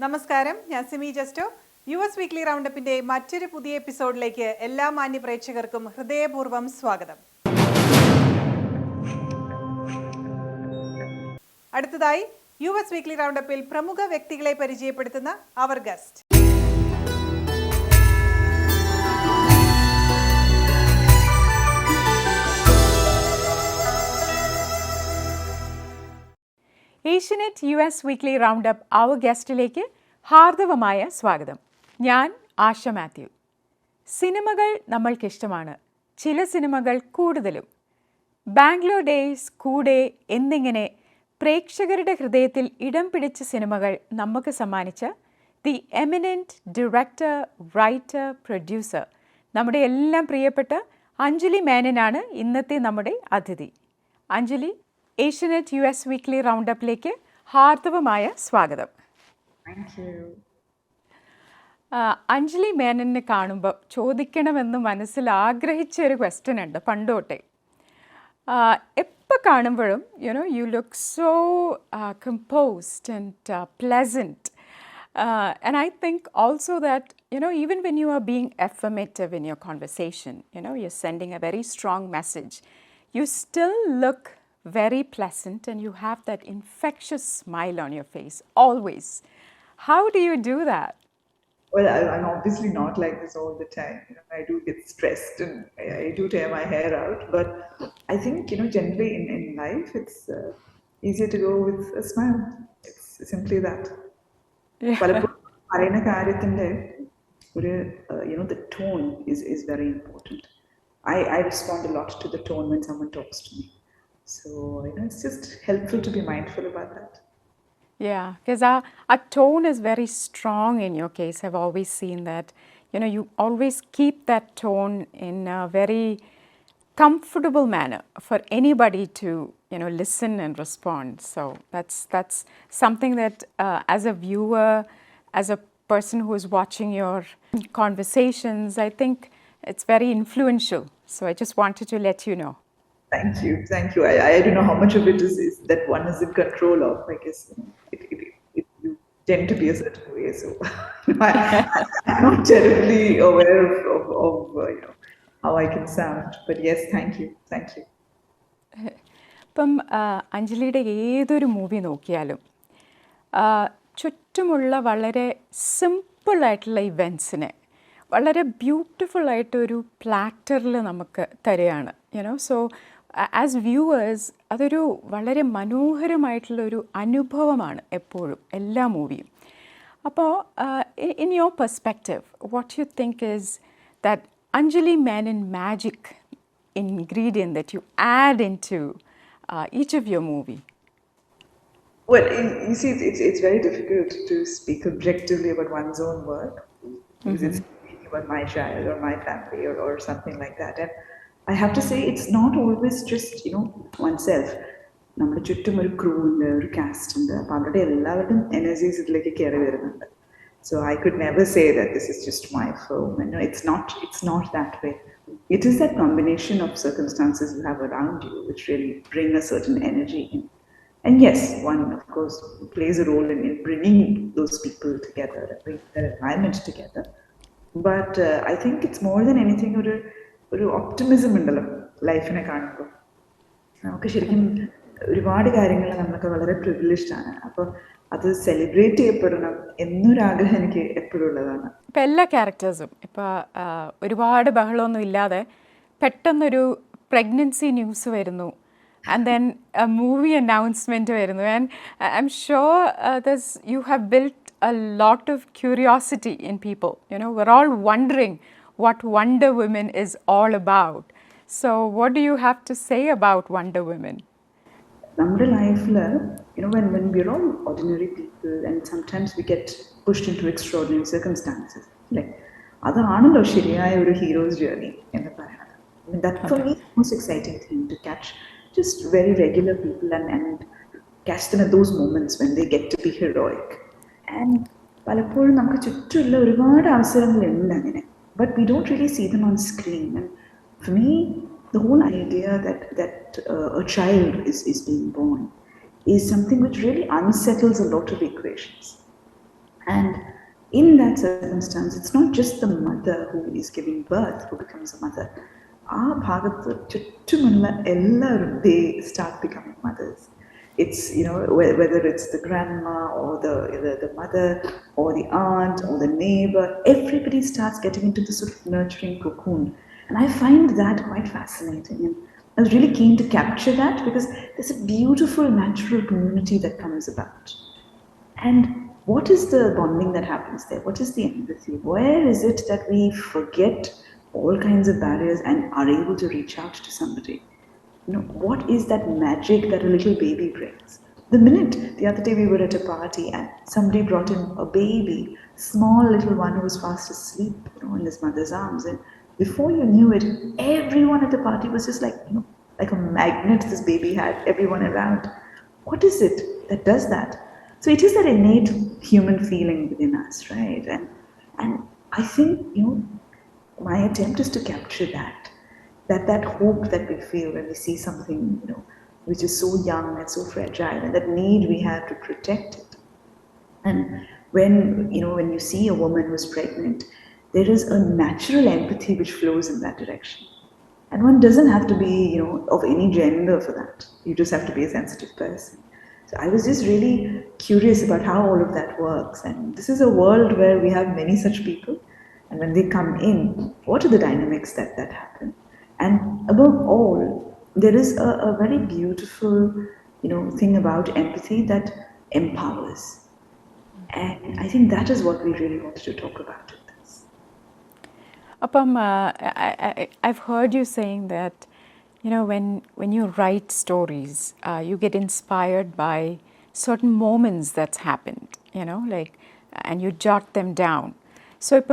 നമസ്കാരം, ഞാൻ Simi ജെസ്റ്റോ. US weekly റൗണ്ടപ്പിന്റെ മറ്റൊരു പുതിയ എപ്പിസോഡിലേക്ക് എല്ലാ മാന്യ പ്രേക്ഷകർക്കും ഹൃദയപൂർവ്വം സ്വാഗതം. അടുത്തതായി യുഎസ് വീക്ക്ലി റൗണ്ടപ്പിൽ പ്രമുഖ വ്യക്തികളെ പരിചയപ്പെടുത്തുന്ന അവർ guest. Asianet US Weekly Roundup our ഗസ്റ്റിലേക്ക് ഹാർദവമായ സ്വാഗതം. ഞാൻ ആശ മാത്യു. സിനിമകൾ നമ്മൾക്കിഷ്ടമാണ്, ചില സിനിമകൾ കൂടുതലും. ബാംഗ്ലൂർ ഡേയ്സ്, കൂടെ എന്നിങ്ങനെ പ്രേക്ഷകരുടെ ഹൃദയത്തിൽ ഇടം പിടിച്ച സിനിമകൾ നമുക്ക് സമ്മാനിച്ച the eminent director, writer, producer, നമ്മുടെ എല്ലാം പ്രിയപ്പെട്ട അഞ്ജലി മേനനാണ് ഇന്നത്തെ നമ്മുടെ അതിഥി. അഞ്ജലി, ഏഷ്യനെറ്റ് US വീക്ക്ലി റൗണ്ടപ്പിലേക്ക് ഹാർദവമായ സ്വാഗതം. അഞ്ജലി മേനനെ കാണുമ്പോൾ ചോദിക്കണമെന്ന് മനസ്സിൽ ആഗ്രഹിച്ച ഒരു ക്വസ്റ്റ്യൻ ഉണ്ട് പണ്ടോട്ടെ. എപ്പോൾ കാണുമ്പോഴും you look so composed and pleasant. And I think also that, even when you are being affirmative in your conversation, you're sending a very strong message, you still look very pleasant and you have that infectious smile on your face, always. How do you do that? Well, I'm obviously not like this all the time. I do get stressed and I do tear my hair out. But I think, generally in life, it's easier to go with a smile. It's simply that. The tone is very important. I respond a lot to the tone when someone talks to me. So, it's just helpful to be mindful about that. Yeah, because our tone is very strong in your case. I've always seen that. You always keep that tone in a very comfortable manner for anybody to, listen and respond. So that's something that as a viewer, as a person who is watching your conversations, I think it's very influential. So I just wanted to let you know. Thank you. I don't know how much of it is that one is in control of. I guess you tend to be a certain way, so I'm not terribly aware of how I can sound. But yes, thank you. ഇപ്പം അഞ്ജലിയുടെ ഏതൊരു movie നോക്കിയാലും ചുറ്റുമുള്ള വളരെ സിമ്പിളായിട്ടുള്ള ഇവൻസിനെ വളരെ ബ്യൂട്ടിഫുള്ളായിട്ടൊരു പ്ലാറ്ററിൽ നമുക്ക് തരികയാണ്. So as viewers അതൊരു വളരെ മനോഹരമായിട്ടുള്ളൊരു അനുഭവമാണ് എപ്പോഴും എല്ലാ മൂവിയും. അപ്പോൾ in your perspective, what you think is that Anjali Menon magic ingredient that you add into each of your movie? Well, you see, it's very difficult to speak objectively about one's own work because it's speaking about my child or my family or something like that. And I have to say, it's not always just, oneself. നമ്മുടെ ചുറ്റും ഒരു crew ഉണ്ട്, ഒരു cast ഉണ്ട്. അപ്പോൾ അവരുടെ എല്ലാവരുടെയും energies ഇതിലേക്ക് കയറി വരുന്നുണ്ട്. So I could never say that this is just my film. No, it's not that way. It is that combination of circumstances you have around you which really bring a certain energy in. And yes, one of course plays a role in bringing those people together, bringing their environment together. But I think it's more than anything ഒരു optimism ഉണ്ടല്ലോ ലൈഫിനെ കാണുമ്പോൾ. നമുക്ക് ശരിക്കും ഒരുപാട് കാര്യങ്ങൾ നമ്മളൊക്കെ വളരെ പ്രിവിലേജ്ഡ് ആണ്. അപ്പോൾ അത് സെലിബ്രേറ്റ് ചെയ്യപ്പെടണം എന്നൊരാഗ്രഹം എനിക്ക് എപ്പോഴും ഉള്ളതാണ്. ഇപ്പം എല്ലാ ക്യാരക്ടേഴ്സും ഇപ്പോൾ ഒരുപാട് ബഹളമൊന്നും ഇല്ലാതെ പെട്ടെന്നൊരു പ്രഗ്നൻസി ന്യൂസ് വരുന്നു, and then a movie announcement വരുന്നു, and I'm sure you have built a lot of curiosity in people. We're all wondering what Wonder Woman is all about. So what do you have to say about Wonder Woman? നമ്മുടെ ലൈഫിൽ when we're all ordinary people and sometimes we get pushed into extraordinary circumstances, like അതാണല്ലോ ശരിയായ ഒരു heroes journey എന്ന് പറയുന്നത്. I mean, that for me is the most exciting thing, to catch just very regular people and catch them at those moments when they get to be heroic. And പലപ്പോഴും നമുക്ക് ചുറ്റുമുള്ള ഒരുപാട് അവസരങ്ങളുണ്ട് അങ്ങനെ, but we don't really see them on screen. And for me, the whole idea that a child is being born is something which really unsettles a lot of equations. And in that circumstance, it's not just the mother who is giving birth who becomes a mother. They start becoming mothers. It's, whether it's the grandma or the mother or the aunt or the neighbor, everybody starts getting into this sort of nurturing cocoon. And I find that quite fascinating. And I was really keen to capture that because there's a beautiful natural community that comes about. And what is the bonding that happens there? What is the empathy? Where is it that we forget all kinds of barriers and are able to reach out to somebody? What is that magic that a little baby brings? The other day we were at a party and somebody brought in a baby, small little one who was fast asleep, in his mother's arms. And before you knew it, everyone at the party was just like a magnet this baby had everyone around. What is it that does that? So it is that innate human feeling within us, right? And I think, my attempt is to capture that hope that we feel when we see something, which is so young and so fragile, and that need we have to protect it. And when you see a woman who's pregnant, there is a natural empathy which flows in that direction. And one doesn't have to be, of any gender for that. You just have to be a sensitive person. So I was just really curious about how all of that works. And this is a world where we have many such people. And when they come in, what are the dynamics that happen? And above all, there is a very beautiful, thing about empathy that empowers. And I think that is what we really wanted to talk about with this. Appam, I've heard you saying that, when you write stories, you get inspired by certain moments that's happened, and you jot them down. So,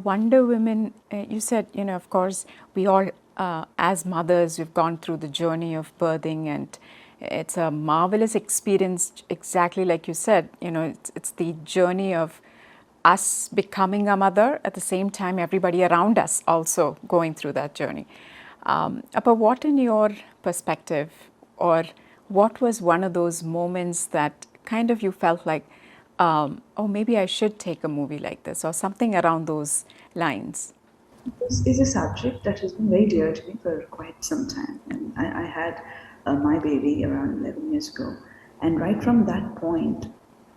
Wonder Women, you said, of course, we all, as mothers, we've gone through the journey of birthing, and it's a marvelous experience, exactly like you said. It's the journey of us becoming a mother, at the same time, everybody around us also going through that journey. But what, in your perspective, or what was one of those moments that kind of you felt like, oh, maybe I should take a movie like this, or something around those lines? This is a subject that has been very dear to me for quite some time. And I had my baby around 11 years ago. And right from that point,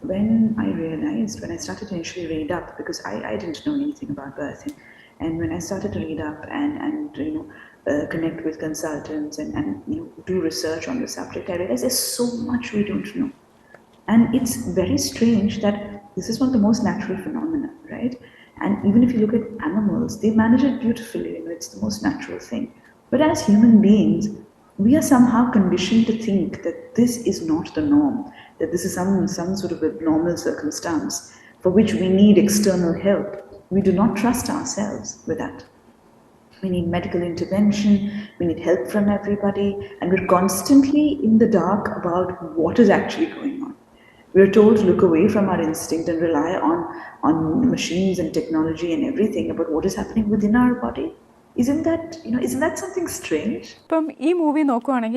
when I started to initially read up, because I didn't know anything about birthing, and when I started to read up and connect with consultants and do research on the subject, I realized there's so much we don't know. And it's very strange that this is one of the most natural phenomena, right? And even if you look at animals, they manage it beautifully. It's the most natural thing. But as human beings, we are somehow conditioned to think that this is not the norm, that this is some sort of abnormal circumstance for which we need external help. We do not trust ourselves with that. We need medical intervention, we need help from everybody, and we're constantly in the dark about what is actually going on. We're told to look away from our instinct and rely on machines and technology and everything about what is happening within our body. Isn't that something strange? This movie,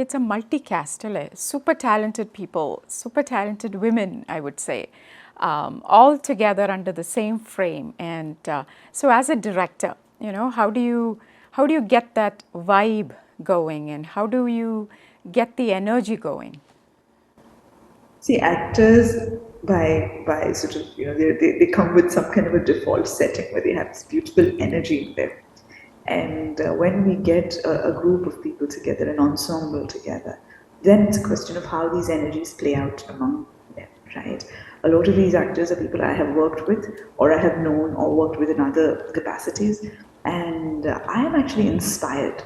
it's a multi-cast, super talented people, super talented women, I would say, all together under the same frame. And so as a director, how do you get that vibe going, and how do you get the energy going? See, actors by sort of, they come with some kind of a default setting where they have this beautiful energy in them. And when we get a group of people together, an ensemble together, then it's a question of how these energies play out among them, right? A lot of these actors are people I have worked with, or I have known or worked with in other capacities, and I am actually inspired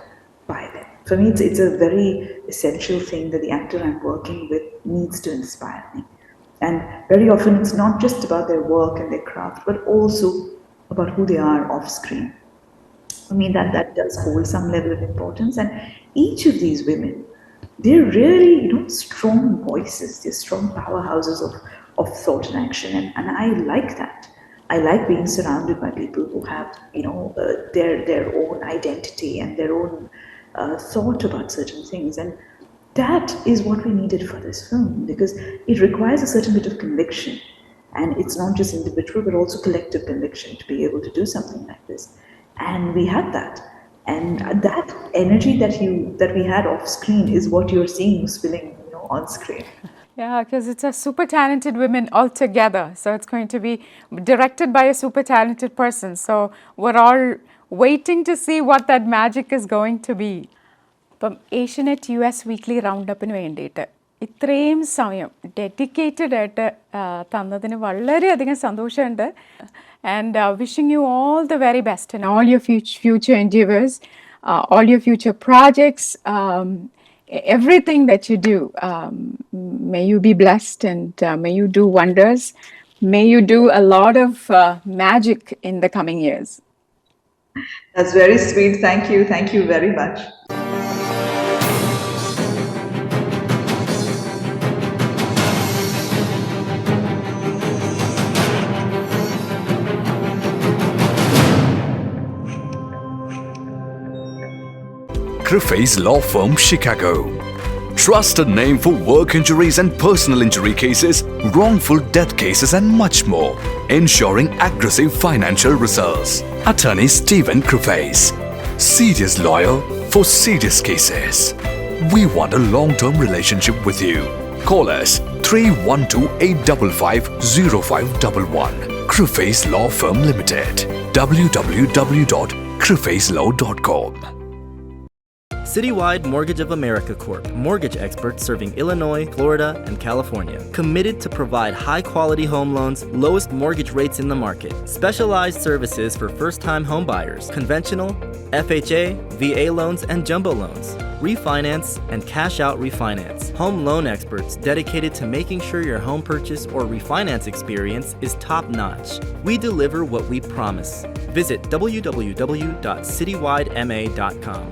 by them. For me, it's a very essential thing that the actor I'm working with needs to inspire me. And very often it's not just about their work and their craft, but also about who they are off screen. I mean, that does hold some level of importance. And each of these women, they're really, strong voices. They're strong powerhouses of thought and action. And I like that. I like being surrounded by people who have, their own identity and their own thought about certain things. And that is what we needed for this film, because it requires a certain bit of conviction. And it's not just individual, but also collective conviction to be able to do something like this. And we had that. And that energy that we had off screen is what you're seeing spilling, on screen. Yeah, because it's a super talented women all together. So it's going to be directed by a super talented person. So we're all waiting to see what that magic is going to be. ഇപ്പം Asianet US weekly റൗണ്ടപ്പിന് വേണ്ടിയിട്ട് ഇത്രയും സമയം dedicated ആയിട്ട് തന്നതിന് വളരെയധികം സന്തോഷമുണ്ട്. And wishing you all the very best in all your future endeavours, all your future projects, everything that you do. May you be blessed and may you do wonders. May you do a lot of magic in the coming years. That's very sweet. Thank you. Thank you very much. Griffey's Law Firm, Chicago. Trusted name for work injuries and personal injury cases, wrongful death cases and much more. Ensuring aggressive financial results. Attorney Stephen Griffey's. Serious lawyer for serious cases. We want a long-term relationship with you. Call us 312-855-0511. Griffey's Law Firm Limited. www.griffeyslaw.com. Citywide Mortgage of America Corp. Mortgage experts serving Illinois, Florida, and California. Committed to provide high-quality home loans, lowest mortgage rates in the market. Specialized services for first-time home buyers. Conventional, FHA, VA loans, and jumbo loans. Refinance and cash-out refinance. Home loan experts dedicated to making sure your home purchase or refinance experience is top-notch. We deliver what we promise. Visit www.citywidema.com.